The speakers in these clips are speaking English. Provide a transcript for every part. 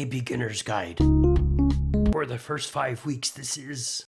beginner's guide. For the first 5 weeks, this is.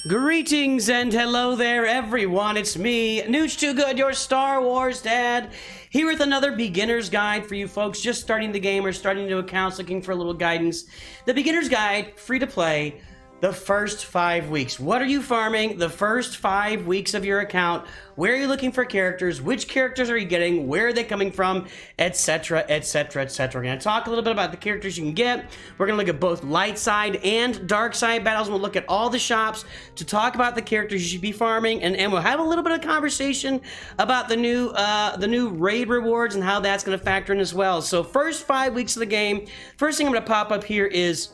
Greetings and hello there, everyone. It's me, Nooch Too Good, your Star Wars dad, here with another beginner's guide for you folks just starting the game or starting new accounts looking for a little guidance. The beginner's guide, free to play, the first 5 weeks. What are you farming the first 5 weeks of your account? Where are you looking for characters? Which characters are you getting? Where are they coming from? Etc, etc, etc. We're going to talk a little bit about the characters you can get. We're going to look at both light side and dark side battles. We'll look at all the shops to talk about the characters you should be farming, and we'll have a little bit of conversation about the new raid rewards and how that's going to factor in as well. So first 5 weeks of the game. First thing I'm going to pop up here is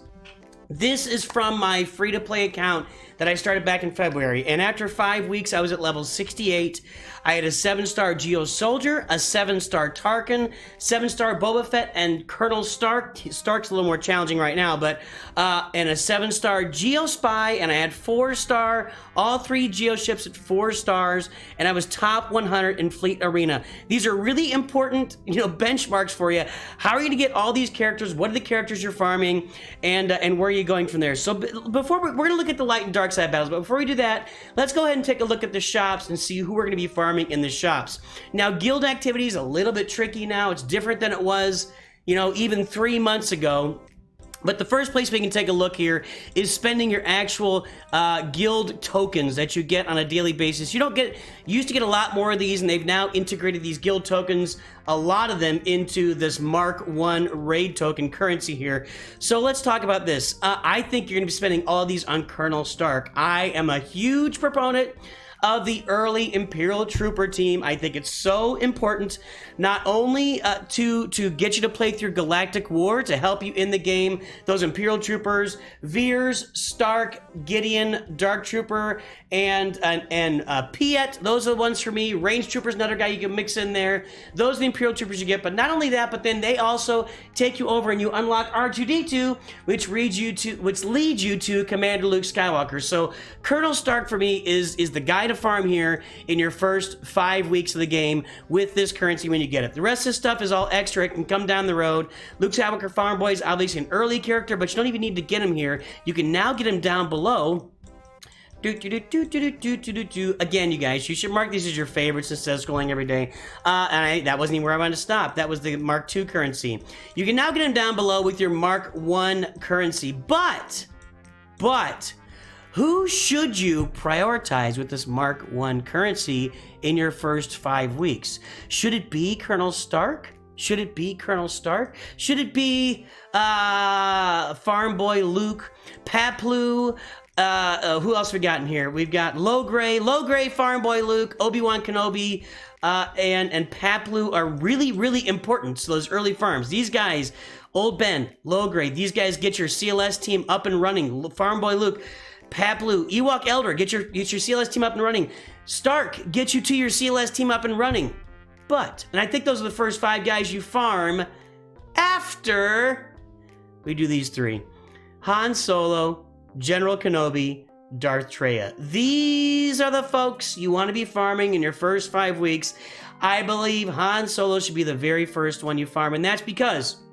this is from my free-to-play account that I started back in February, and after 5 weeks, I was at level 68. I had a 7-star Geo Soldier, a 7-star Tarkin, 7-star Boba Fett, and Colonel Stark. Stark's a little more challenging right now, but and a 7-star Geo Spy, and I had 4-star, all 3 Geo ships at 4 stars, and I was top 100 in Fleet Arena. These are really important, benchmarks for you. How are you going to get all these characters? What are the characters you're farming, and where are you going from there? So before we're going to look at the light and dark side battles, but before we do that, let's go ahead and take a look at the shops and see who we're going to be farming in the shops. Now, guild activity is a little bit tricky now. It's different than it was, even 3 months ago. But the first place we can take a look here is spending your actual guild tokens that you get on a daily basis. You used to get a lot more of these, and they've now integrated these guild tokens, a lot of them, into this Mark 1 raid token currency here. So let's talk about this. I think you're going to be spending all these on Colonel Stark. I am a huge proponent of the early Imperial Trooper team. I think it's so important, not only to get you to play through Galactic War, to help you in the game. Those Imperial Troopers, Veers, Stark, Gideon, Dark Trooper, and Piet, those are the ones for me. Range Trooper's another guy you can mix in there. Those are the Imperial Troopers you get, but not only that, but then they also take you over and you unlock R2-D2, which leads you to Commander Luke Skywalker. So Colonel Stark for me is the guy to farm here in your first 5 weeks of the game with this currency when you get it. The rest of this stuff is all extra. It can come down the road. Luke Skywalker Farm Boy is obviously an early character, but you don't even need to get him here. You can now get him down below. Again, you guys, you should mark these as your favorites instead of scrolling every day. That wasn't even where I wanted to stop. That was the Mark II currency. You can now get them down below with your Mark I currency. But, who should you prioritize with this Mark I currency in your first 5 weeks? Should it be Colonel Stark? Should it be Colonel Stark? Should it be Farm Boy Luke, Paplu? Who else we got in here? We've got Low Gray, Farm Boy Luke, Obi-Wan Kenobi, and Paplu are really, really important to those early farms. These guys, Old Ben, Low Gray, these guys get your CLS team up and running. Farm Boy Luke, Paplu, Ewok Elder, get your CLS team up and running. Stark, get you to your CLS team up and running. And I think those are the first 5 guys you farm after we do these 3. Han Solo, General Kenobi, Darth Traya. These are the folks you want to be farming in your first 5 weeks. I believe Han Solo should be the very first one you farm, and that's because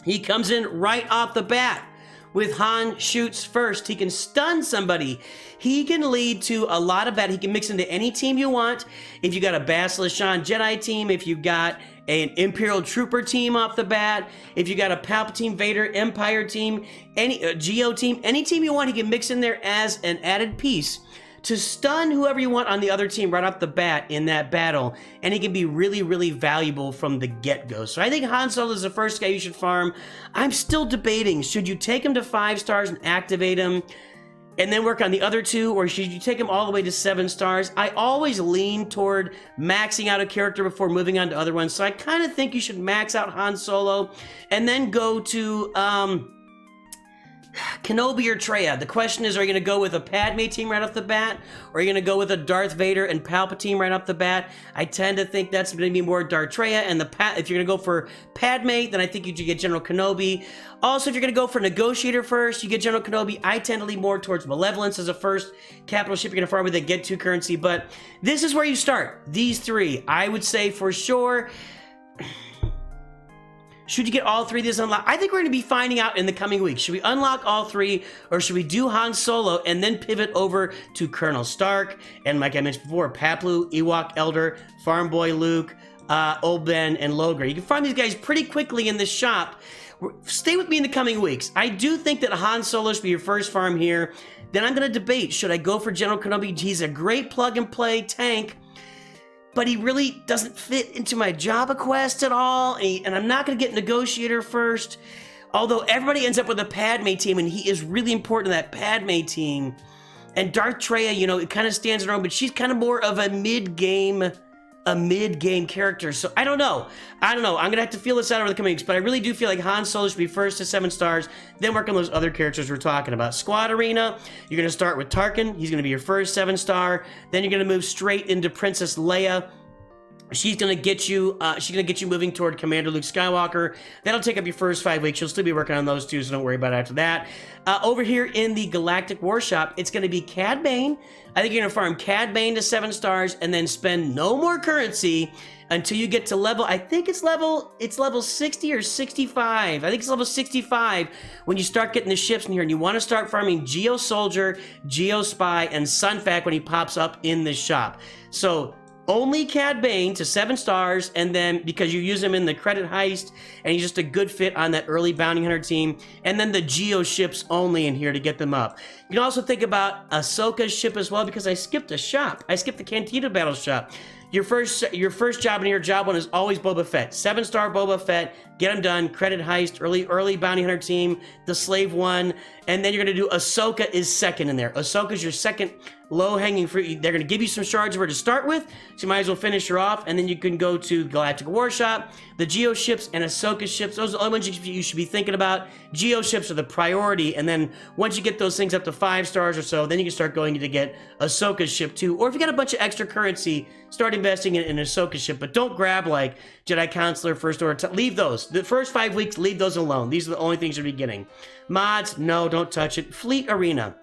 he comes in right off the bat. With Han shoots first, he can stun somebody. He can lead to a lot of battle. He can mix into any team you want. If you got a Basilisk Shan Jedi team, if you got an Imperial Trooper team off the bat, if you got a Palpatine Vader Empire team, any Geo team, any team you want, he can mix in there as an added piece to stun whoever you want on the other team right off the bat in that battle, and he can be really, really valuable from the get-go. So I think Han Solo is the first guy you should farm. I'm still debating, should you take him to 5 stars and activate him and then work on the other 2, or should you take him all the way to 7 stars? I always lean toward maxing out a character before moving on to other ones, so I kind of think you should max out Han Solo and then go to Kenobi or Traya. The question is, are you going to go with a Padme team right off the bat, or are you going to go with a Darth Vader and Palpatine right off the bat? I tend to think that's going to be more Darth Traya, and if you're going to go for Padme, then I think you should get General Kenobi. Also, if you're going to go for Negotiator first, you get General Kenobi. I tend to lean more towards Malevolence as a first capital ship you're going to farm with a Get 2 currency, but this is where you start. These 3, I would say for sure. Should you get all 3 of these unlocked? I think we're going to be finding out in the coming weeks. Should we unlock all 3, or should we do Han Solo and then pivot over to Colonel Stark? And like I mentioned before, Paplu, Ewok Elder, Farm Boy Luke, Old Ben, and Logre. You can find these guys pretty quickly in this shop. Stay with me in the coming weeks. I do think that Han Solo should be your first farm here. Then I'm going to debate, should I go for General Kenobi? He's a great plug-and-play tank, but he really doesn't fit into my Jabba quest at all, and I'm not going to get Negotiator first, although everybody ends up with a Padme team, and he is really important to that Padme team. And Darth Traya, you know, it kind of stands alone, but she's kind of more of a mid-game character, so I don't know. I'm gonna have to feel this out over the coming weeks, but I really do feel like Han Solo should be first to 7 stars, then work on those other characters we're talking about. Squad Arena, you're gonna start with Tarkin. He's gonna be your first 7-star. Then you're gonna move straight into Princess Leia. She's gonna get you moving toward Commander Luke Skywalker. That'll take up your first 5 weeks. You'll still be working on those 2, so don't worry about it after that. Over here in the Galactic War Shop, it's gonna be Cad Bane. I think you're gonna farm Cad Bane to 7 stars and then spend no more currency until you get to level, I think it's level 60 or 65. I think it's level 65 when you start getting the ships in here, and you want to start farming Geo Soldier, Geo Spy, and Sunfac when he pops up in this shop. So only Cad Bane to 7 stars, and then because you use him in the credit heist, and he's just a good fit on that early bounty hunter team, and then the Geo ships only in here to get them up. You can also think about Ahsoka's ship as well, because I skipped a shop. I skipped the Cantina Battle shop. Your first job in here, job 1 is always Boba Fett. 7-star Boba Fett, get him done, credit heist, early bounty hunter team, the slave 1, and then you're gonna do Ahsoka is second in there. Ahsoka's your second low-hanging fruit. They're gonna give you some shards of her to start with, so you might as well finish her off, and then you can go to Galactic War Shop, the Geo ships and Ahsoka ships. Those are the only ones you should be thinking about. Geo ships are the priority, and then once you get those things up to 5 stars or so, then you can start going to get Ahsoka's ship too. Or if you got a bunch of extra currency, start investing in Ahsoka ship, but don't grab like Jedi Counselor, First Order. Leave those. The first 5 weeks, leave those alone. These are the only things you'll be getting. Mods, no, don't touch it. Fleet Arena.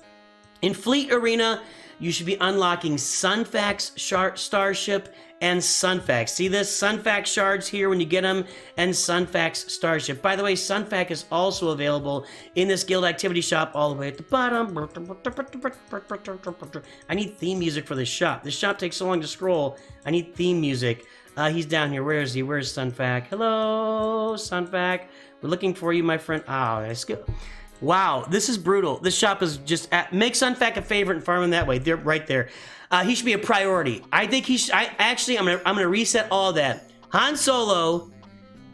In Fleet Arena, you should be unlocking Sunfac's Starship and Sunfac. See this? Sunfac shards here when you get them, and Sunfac's Starship. By the way, Sunfac is also available in this guild activity shop all the way at the bottom. I need theme music for this shop. This shop takes so long to scroll. I need theme music. He's down here. Where is he? Where's Sunfac? Hello, Sunfac. We're looking for you, my friend. Oh, let's go. Wow, this is brutal. This shop is just make Sunfac a favorite and farm him that way. They're right there. He should be a priority. I think he should. I'm gonna reset all of that. Han Solo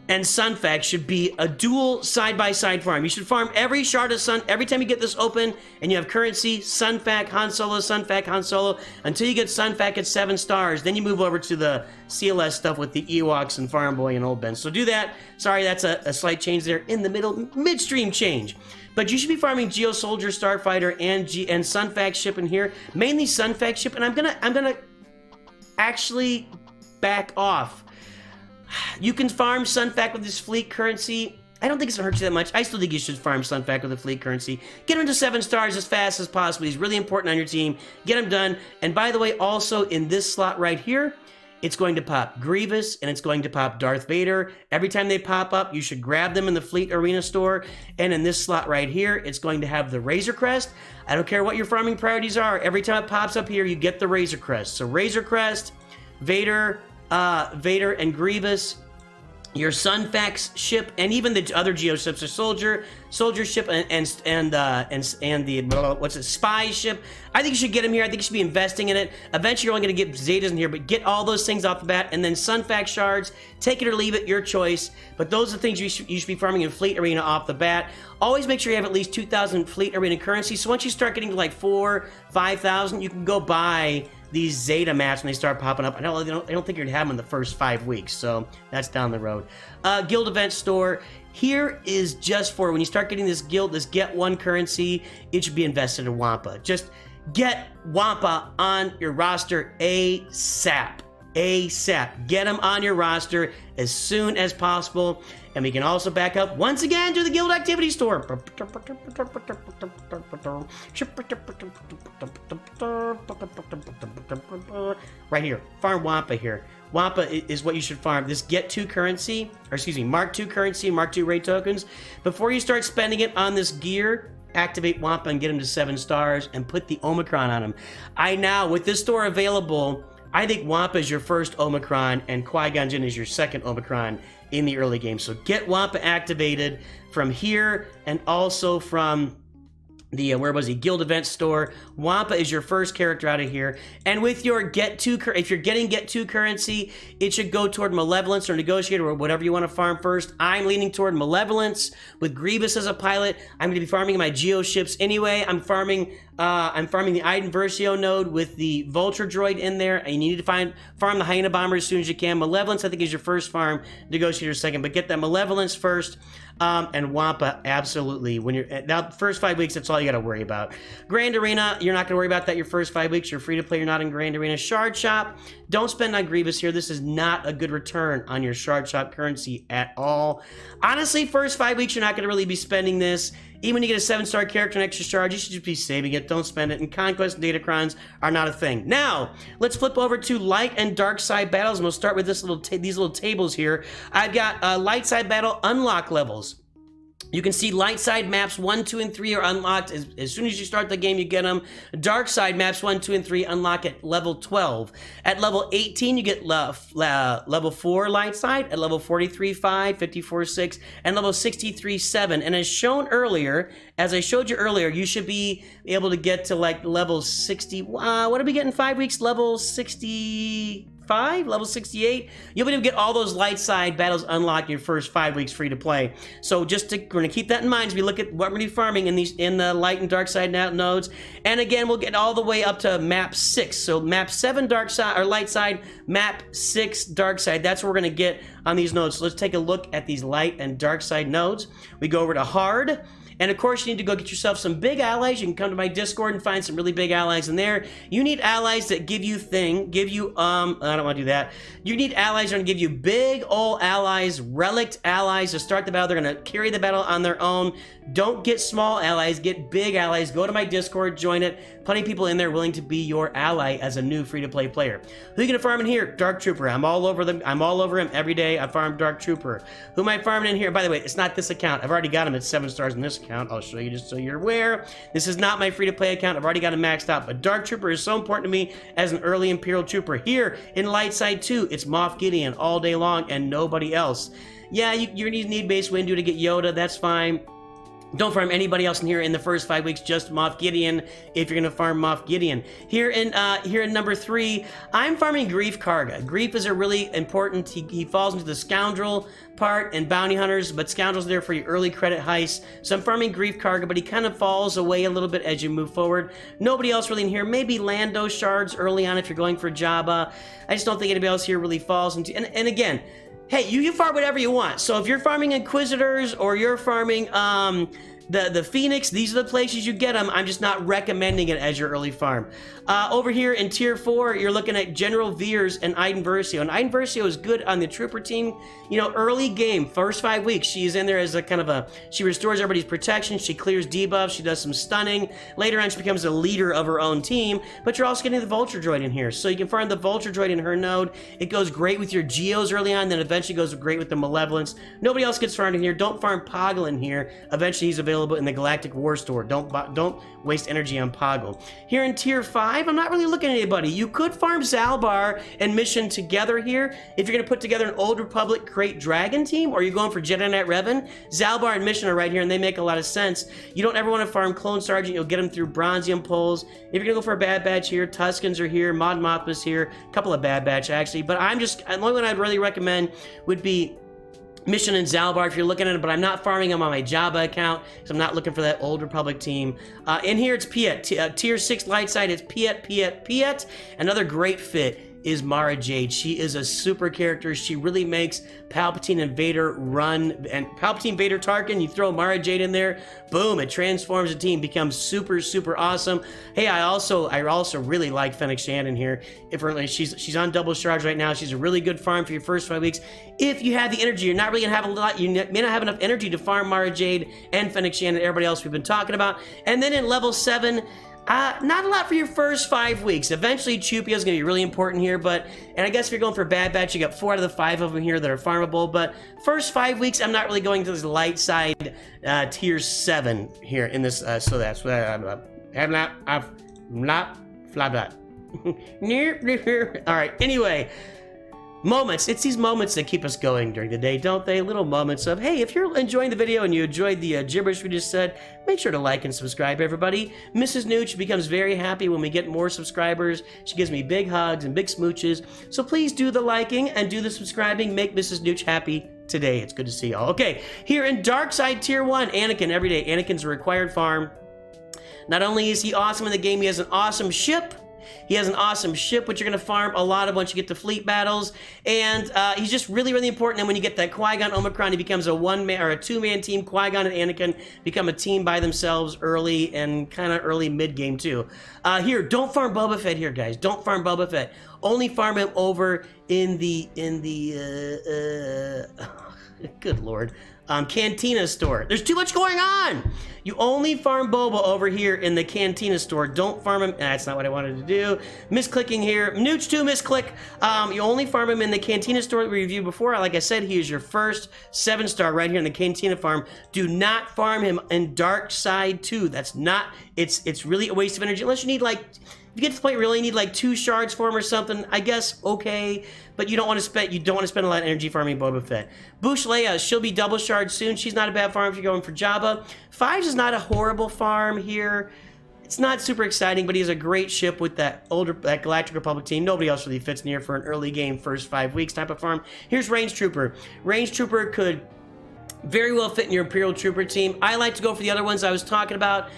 and Sunfac should be a dual side-by-side farm. You should farm every shard of Sun every time you get this open and you have currency. Sunfac, Han Solo, Sunfac, Han Solo, until you get Sunfac at 7 stars. Then you move over to the CLS stuff with the Ewoks and Farm Boy and Old Ben. So do that. Sorry, that's a slight change there in the middle, midstream change. But you should be farming Geo Soldier, Starfighter, and Sunfac ship in here. Mainly Sunfac ship, and I'm gonna actually back off. You can farm Sunfac with this fleet currency. I don't think it's gonna hurt you that much. I still think you should farm Sunfac with the fleet currency. Get him to 7 stars as fast as possible. He's really important on your team. Get him done. And by the way, also in this slot right here, it's going to pop Grievous and it's going to pop Darth Vader. Every time they pop up, you should grab them in the Fleet Arena store. And in this slot right here, it's going to have the Razor Crest. I don't care what your farming priorities are. Every time it pops up here, you get the Razor Crest. So Razor Crest, Vader, and Grievous, your Sunfax ship, and even the other Geo ships, a soldier ship, and the spy ship. I think you should get them here. I think you should be investing in it. Eventually, you're only going to get Zetas in here, but get all those things off the bat, and then Sunfax shards. Take it or leave it, your choice. But those are the things you should be farming in Fleet Arena off the bat. Always make sure you have at least 2,000 Fleet Arena currency. So once you start getting to like 4,000, 5,000, you can go buy these Zeta mats when they start popping up. I don't think you're gonna have them in the first 5 weeks, so that's down the road. Guild event store. Here is just for when you start getting this guild, this get one currency, it should be invested in Wampa. Just get Wampa on your roster ASAP. ASAP. Get them on your roster as soon as possible. And we can also back up once again to the guild activity store. Right here. Farm Wampa here. Wampa is what you should farm. This get 2 currency, or excuse me, Mark 2 currency, Mark 2 raid tokens. Before you start spending it on this gear, activate Wampa and get him to 7 stars and put the Omicron on him. With this store available, I think Wampa is your first Omicron and Qui-Gon Jinn is your second Omicron in the early game. So get Wampa activated from here and also from the guild event store. Wampa is your first character out of here, and with your if you're getting get 2 currency, it should go toward Malevolence or Negotiator or whatever you want to farm first. I'm leaning toward Malevolence with Grievous as a pilot. I'm going to be farming my Geo ships anyway. I'm farming the Iden Versio node with the Vulture droid in there, and you need to farm the Hyena Bomber as soon as you can. Malevolence, I think, is your first farm. Negotiator second, but get that Malevolence first. And Wampa, absolutely. When you're now, first 5 weeks, that's all you got to worry about. Grand Arena, you're not going to worry about that your first 5 weeks. You're free to play. You're not in Grand Arena. Shard Shop, don't spend on Grievous here. This is not a good return on your Shard Shop currency at all. Honestly, first 5 weeks, you're not going to really be spending this. Even when you get a 7-star character and extra charge, you should just be saving it. Don't spend it. And Conquest and Datacrons are not a thing. Now, let's flip over to Light and Dark Side battles, and we'll start with these little tables here. I've got Light Side battle unlock levels. You can see light side maps 1, 2, and 3 are unlocked. As soon as you start the game, you get them. Dark side maps 1, 2, and 3 unlock at level 12. At level 18, you get level 4 light side. At level 43, 5, 54, 6, and level 63, 7. And as shown earlier, as I showed you earlier, you should be able to get to like level 60. What did we get in 5 weeks? Level 65, level 68. You'll be able to get all those light side battles unlocked in your first 5 weeks free to play. So we're going to keep that in mind as we look at what we're going to be farming in the light and dark side nodes. And again, we'll get all the way up to map 6. So map 7 dark side or light side, map 6 dark side. That's what we're going to get on these nodes. So let's take a look at these light and dark side nodes. We go over to hard. And of course, you need to go get yourself some big allies. You can come to my Discord and find some really big allies in there. You need allies that give you I don't want to do that. You need allies that are going to give you big old allies, relict allies to start the battle. They're going to carry the battle on their own. Don't get small allies, get big allies. Go to my Discord, join it. Plenty of people in there willing to be your ally as a new free-to-play player. Who are you going to farm in here? Dark Trooper. I'm all over them. I'm all over him every day. I farm Dark Trooper. Who am I farming in here? By the way, it's not this account. I've already got him at 7 stars in this account. I'll show you just so you're aware. This is not my free-to-play account. I've already got him maxed out. But Dark Trooper is so important to me as an early Imperial Trooper. Here in Light Side 2, it's Moff Gideon all day long and nobody else. Yeah, you're going to need base Windu to get Yoda. That's fine. Don't farm anybody else in here in the first 5 weeks, just Moff Gideon if you're going to farm Moff Gideon. Here in number 3, I'm farming Grief Karga. Grief is a really important, he falls into the Scoundrel part and Bounty Hunters, but Scoundrel's there for your early credit heists. So I'm farming Grief Karga, but he kind of falls away a little bit as you move forward. Nobody else really in here. Maybe Lando shards early on if you're going for Jabba. I just don't think anybody else here really falls into, and again, hey, you farm whatever you want. So if you're farming Inquisitors or you're farming the Phoenix, these are the places you get them. I'm just not recommending it as your early farm. Over here in tier 4, you're looking at General Veers and Iden Versio. And Iden Versio is good on the trooper team. You know, early game, first 5 weeks, she's in there as a kind of she restores everybody's protection, she clears debuffs, she does some stunning. Later on, she becomes a leader of her own team, but you're also getting the Vulture droid in here. So you can farm the Vulture droid in her node. It goes great with your Geos early on, then eventually goes great with the Malevolence. Nobody else gets farmed in here. Don't farm Poggle in here. Eventually, he's available in the Galactic War Store. Don't waste energy on Poggle. Here in tier 5, I'm not really looking at anybody. You could farm Zalbar and Mission together here. If you're going to put together an Old Republic Crate Dragon team, or you're going for Jedi Knight Revan, Zalbar and Mission are right here, and they make a lot of sense. You don't ever want to farm Clone Sergeant. You'll get them through Bronzium pulls. If you're going to go for a Bad Batch here, Tuskens are here, Mod Mothma's here, a couple of Bad Batch actually, but the only one I'd really recommend would be Mission and Zalbar if you're looking at it, but I'm not farming them on my Jabba account because I'm not looking for that Old Republic team. In here, it's Piet. Tier 6 light side, it's Piet. Another great fit is Mara Jade. She is a super character. She really makes Palpatine and Vader run. And Palpatine, Vader, Tarkin, you throw Mara Jade in there, boom, it transforms the team, becomes super, super awesome. Hey, I also really like Fennec Shannon here. She's on double charge right now. She's a really good farm for your first 5 weeks. If you have the energy, you're not really gonna have a lot. You may not have enough energy to farm Mara Jade and Fennec Shannon and everybody else we've been talking about. And then in level 7, Not a lot for your first 5 weeks. Eventually, Chupio is going to be really important here, and I guess if you're going for Bad Batch, you got 4 out of the 5 of them here that are farmable, but first 5 weeks, I'm not really going to this light side tier 7 here in this, so that's what I'm not flat. All right, anyway. Moments. It's these moments that keep us going during the day, don't they? Little moments of, hey, if you're enjoying the video and you enjoyed the gibberish we just said, make sure to like and subscribe, everybody. Mrs. Nooch becomes very happy when we get more subscribers. She gives me big hugs and big smooches. So please do the liking and do the subscribing. Make Mrs. Nooch happy today. It's good to see y'all. Okay, here in Dark Side Tier 1, Anakin every day. Anakin's a required farm. Not only is he awesome in the game, he has an awesome ship. He has an awesome ship, which you're going to farm a lot of once you get to fleet battles. And he's just really, really important. And when you get that Qui-Gon Omicron, he becomes a one-man or a two-man team. Qui-Gon and Anakin become a team by themselves early and kind of early mid-game, too. Here, don't farm Boba Fett here, guys. Don't farm Boba Fett. Only farm him over in the good Lord. Cantina store. There's too much going on. You only farm Boba over here in the Cantina store. Don't farm him. That's not what I wanted to do. Misclicking here. Nooch 2 misclick. You only farm him in the Cantina store that we reviewed before. Like I said, he is your first 7-star right here in the Cantina farm. Do not farm him in Dark Side 2. That's not. It's really a waste of energy unless you need like. If you get to the point where you really need like 2 shards for him or something, I guess okay, but you don't want to spend a lot of energy farming Boba Fett. Boush Leia, she'll be double shard soon. She's not a bad farm if you're going for Jabba. 5 is not a horrible farm here. It's not super exciting, but he has a great ship with that Galactic Republic team. Nobody else really fits near for an early game, first 5 weeks type of farm. Here's Range Trooper. Range Trooper could very well fit in your Imperial Trooper team. I like to go for the other ones I was talking about.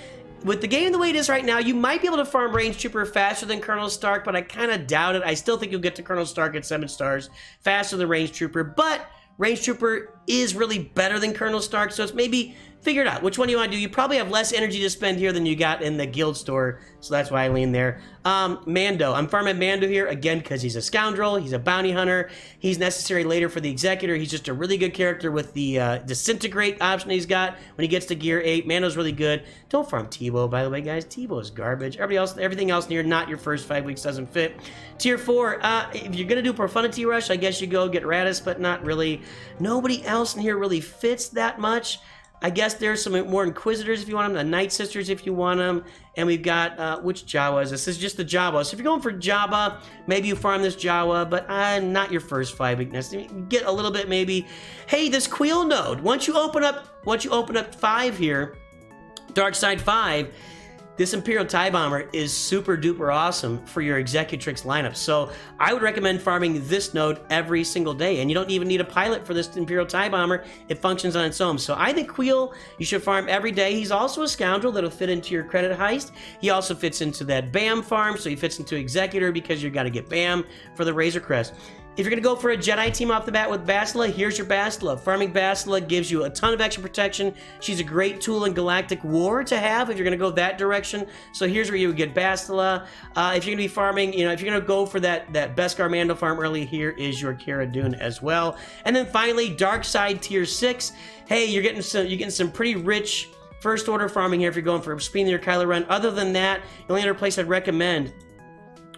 With the game the way it is right now, you might be able to farm Range Trooper faster than Colonel Stark, but I kind of doubt it. I still think you'll get to Colonel Stark at 7 stars faster than Range Trooper, but Range Trooper is really better than Colonel Stark, so it's maybe figure it out. Which one do you want to do? You probably have less energy to spend here than you got in the guild store, so that's why I lean there. Mando. I'm farming Mando here, again, because he's a scoundrel. He's a bounty hunter. He's necessary later for the Executor. He's just a really good character with the Disintegrate option he's got when he gets to Gear 8. Mando's really good. Don't farm Tebow, by the way, guys. Tebow is garbage. Everything else near not your first 5 weeks doesn't fit. Tier 4, if you're going to do Profundity Rush, I guess you go get Radis, but not really. Nobody else in here really fits that much. I guess there's some more Inquisitors if you want them, the Night Sisters if you want them, and we've got, which Jawa is this? This is just the Jawa. So if you're going for Jawa, maybe you farm this Jawa, but not your first 5 weakness. Get a little bit maybe. Hey, this Queel node, once you open up 5 here, Dark Side 5, this Imperial TIE Bomber is super duper awesome for your Executrix lineup. So I would recommend farming this node every single day. And you don't even need a pilot for this Imperial TIE Bomber. It functions on its own. So I think Queel, you should farm every day. He's also a scoundrel that'll fit into your credit heist. He also fits into that BAM farm. So he fits into Executor because you got to get BAM for the Razor Crest. If you're going to go for a Jedi team off the bat with Bastila, here's your Bastila. Farming Bastila gives you a ton of extra protection. She's a great tool in Galactic War to have if you're going to go that direction. So here's where you would get Bastila. If you're going to be farming, if you're going to go for that Beskar Mando farm early, here is your Cara Dune as well. And then finally, Dark Side Tier 6. Hey, you're getting some pretty rich first order farming here if you're going for speeding your Kylo Ren. Other than that, the only other place I'd recommend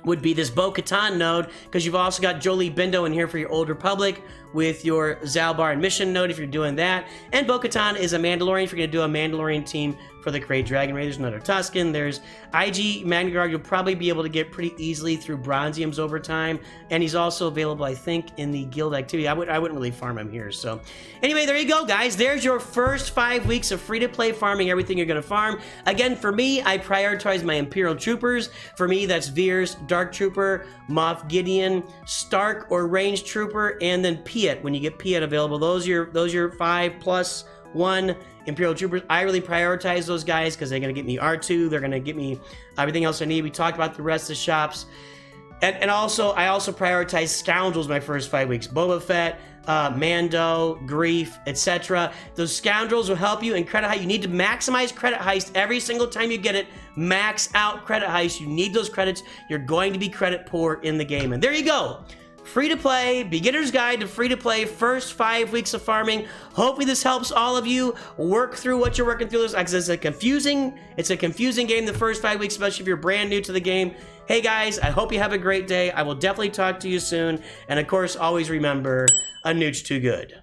would be this Bo-Katan node, because you've also got Jolie Bindo in here for your Old Republic with your Zalbar and Mission node if you're doing that. And Bo-Katan is a Mandalorian if you're going to do a Mandalorian team for the Krayt Dragon Raiders. Another Tusken. There's IG Magna Guard you'll probably be able to get pretty easily through Bronziums over time. And he's also available, I think, in the guild activity. I wouldn't really farm him here. So anyway, there you go, guys. There's your first 5 weeks of free-to-play farming everything you're going to farm. Again, for me, I prioritize my Imperial Troopers. For me, that's Veers, Dark Trooper, Moff Gideon, Stark or Range Trooper, and then Piet. When you get Piet available, those are your 5+1 Imperial Troopers. I really prioritize those guys because they're going to get me R2. They're going to get me everything else I need. We talked about the rest of the shops. And also, I also prioritize Scoundrels my first 5 weeks. Boba Fett, Mando, Grief, etc. Those Scoundrels will help you in Credit Heist. You need to maximize Credit Heist every single time you get it. Max out Credit Heist. You need those credits. You're going to be credit poor in the game. And there you go. free to play, beginner's guide to free to play, first 5 weeks of farming. Hopefully this helps all of you work through what you're working through. It's a confusing game the first 5 weeks, especially if you're brand new to the game. Hey guys, I hope you have a great day. I will definitely talk to you soon. And of course, always remember, a nooch too good.